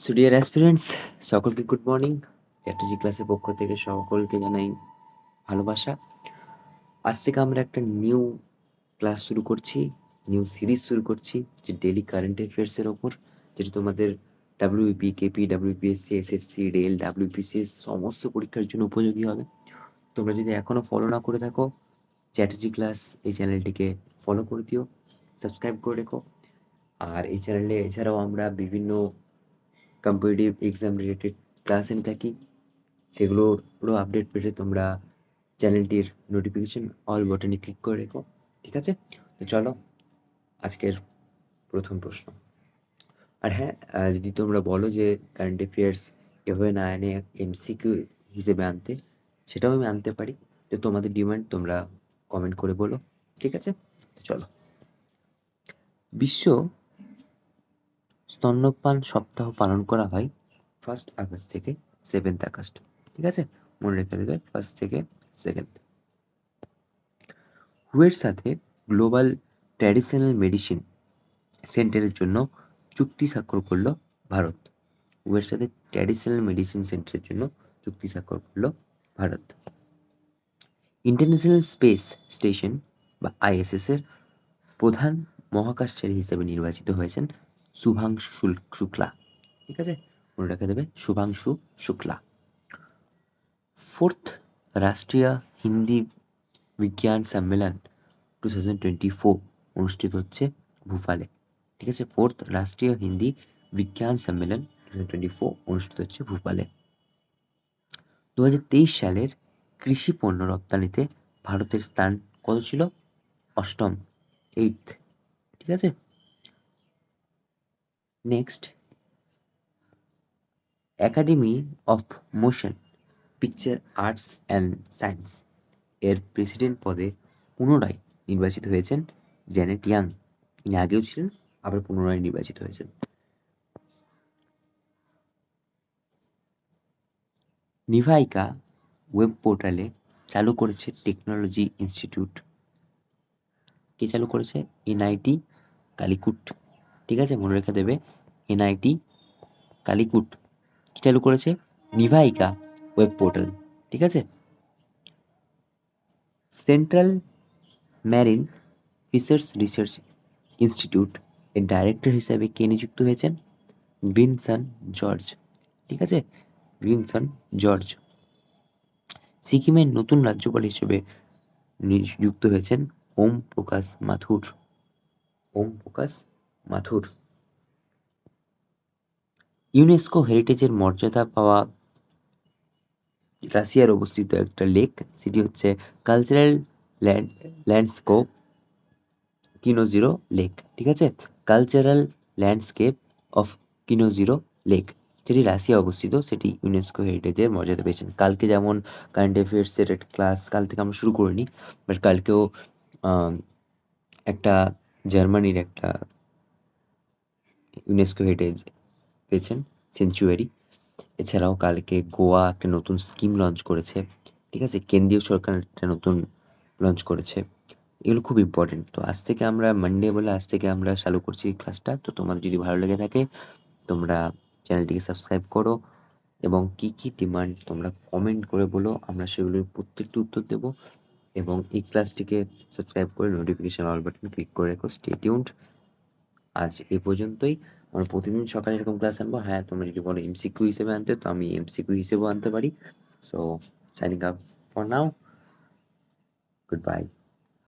So dear aspirants, সকলকে good morning. Chatterjee ক্লাসের পক্ষ থেকে সকলকে জানাই ভালোবাসা। আজ থেকে আমরা একটা নিউ ক্লাস শুরু করছি, নিউ সিরিজ শুরু করছি, যে ডেইলি কারেন্ট অ্যাফেয়ার্সের ওপর, যেটা তোমাদের WP, KP, WPSC, SSC, rail, WPCS সমস্ত পরীক্ষার জন্য উপযোগী হবে। তোমরা যদি এখনও ফলো না করে থাকো, চ্যাটার্জি ক্লাস এই চ্যানেলটিকে ফলো করে দিও, সাবস্ক্রাইব করে রেখো। আর এই চ্যানেলে এছাড়াও আমরা বিভিন্ন কম্পিটিটিভ এক্সাম রিলেটেড ক্লাস এনে থাকি। সেগুলোর পুরো আপডেট পেতে তোমরা চ্যানেলটির নোটিফিকেশন অল বাটনে ক্লিক করে রেখো, ঠিক আছে? তো চলো আজকের প্রথম প্রশ্ন। আর হ্যাঁ, যদি তোমরা বলো যে কারেন্ট অ্যাফেয়ার্স এভাবে না এনে এমসিকিউ হিসেবে আনতে, সেটাও আমি আনতে পারি। তো তোমাদের ডিমান্ড তোমরা কমেন্ট করে বলো, ঠিক আছে? তো চলো, বিশ্ব স্তন্যপান সপ্তাহ পালন করা হয় 1 আগস্ট থেকে 7 আগস্ট, ঠিক আছে? মনে রেখে দেবে 1 থেকে 2। হুয়ের সাথে গ্লোবাল ট্র্যাডিশনাল মেডিসিন সেন্টারের জন্য চুক্তি স্বাক্ষর করল ভারত। হুয়ের সাথে ট্র্যাডিশনাল মেডিসিন সেন্টারের জন্য চুক্তি স্বাক্ষর করল ভারত। ইন্টারন্যাশনাল স্পেস স্টেশন বা আইএসএস এর প্রধান মহাকাশচারী হিসেবে নির্বাচিত হয়েছেন শুভাংশু শুক্লা, ঠিক আছে? মনে রেখে দেবে শুভাংশু শুক্লা। 4th রাষ্ট্রীয় হিন্দি বিজ্ঞান সম্মেলন 2024 অনুষ্ঠিত হচ্ছে ভোপালে, ঠিক আছে? 4th রাষ্ট্রীয় হিন্দি বিজ্ঞান সম্মেলন 2024 অনুষ্ঠিত হচ্ছে ভোপালে। 2023 সালের কৃষি পণ্য রপ্তানিতে ভারতের স্থান কত ছিল? 8ম, 8th, ঠিক আছে? Next, academy of motion picture arts and science এর প্রেসিডেন্ট পদে পুনরায় নির্বাচিত হয়েছেন জ্যানেট ইয়াং। তিনি আগেও ছিলেন, আবার পুনরায় নির্বাচিত হয়েছেন। নিভাইকা ওয়েব পোর্টালে চালু করেছে টেকনোলজি ইনস্টিটিউট। কে চালু করেছে? এনআইটি কালিকুট, ঠিক আছে? মনে রেখে দেবে এনআইটি কালিকুট কি চালু করেছে? নিভাইকা ওয়েব পোর্টাল, ঠিক আছে? Central marine fishers research institute এর ডাইরেক্টর হিসেবে কে নিযুক্ত হয়েছেন? ভিনসন জর্জ, ঠিক আছে? ভিনসন জর্জ। সিকিমের নতুন রাজ্যপাল হিসেবে নিযুক্ত হয়েছেন ওম প্রকাশ মাথুর। ওম প্রকাশ মাথুর। ইউনেস্কো হেরিটেজের মর্যাদা পাওয়া রাশিয়ার অবস্থিত একটা লেক, সেটি হচ্ছে কালচারাল ল্যান্ডস্কেপ কিনোজিরো লেক, ঠিক আছে? কালচারাল ল্যান্ডস্কেপ অফ কিনোজিরো লেক, যেটি রাশিয়া অবস্থিত, সেটি ইউনেস্কো হেরিটেজের মর্যাদা পেয়েছেন। কালকে যেমন কারেন্ট অ্যাফেয়ার্সের একটা ক্লাস কাল থেকে আমরা শুরু করিনি, বাট কালকেও একটা জার্মানির একটা ইউনেস্কো হেরিটেজ পেয়েছেন সেঞ্চুয়ারি। এছাড়াও কালকে গোয়া একটা নতুন স্কিম লঞ্চ করেছে, ঠিক আছে? কেন্দ্রীয় সরকার একটা নতুন লঞ্চ করেছে। এগুলো খুব ইম্পর্টেন্ট। তো আজ থেকে আমরা মানডে বলে আজ থেকে আমরা চালু করছি ক্লাসটা। তো তোমাদের যদি ভালো লেগে থাকে তোমরা চ্যানেলটিকে সাবস্ক্রাইব করো এবং কি কি ডিমান্ড তোমরা কমেন্ট করে বলো, আমরা সেগুলোর প্রত্যেকটি উত্তর দেব। এবং এই ক্লাসটিকে সাবস্ক্রাইব করে নোটিফিকেশন অল বাটন ক্লিক করে রেখো। Stay tuned. আজ এই পর্যন্তই। আমরা প্রতিদিন সকালে এরকম ক্লাস আনবো। হ্যাঁ, তোমরা যদি বলো এমসিকিউ হিসেবে আনতে, তো আমি এমসিকিউ হিসেবেও আনতে পারি। So signing up for now, good bye.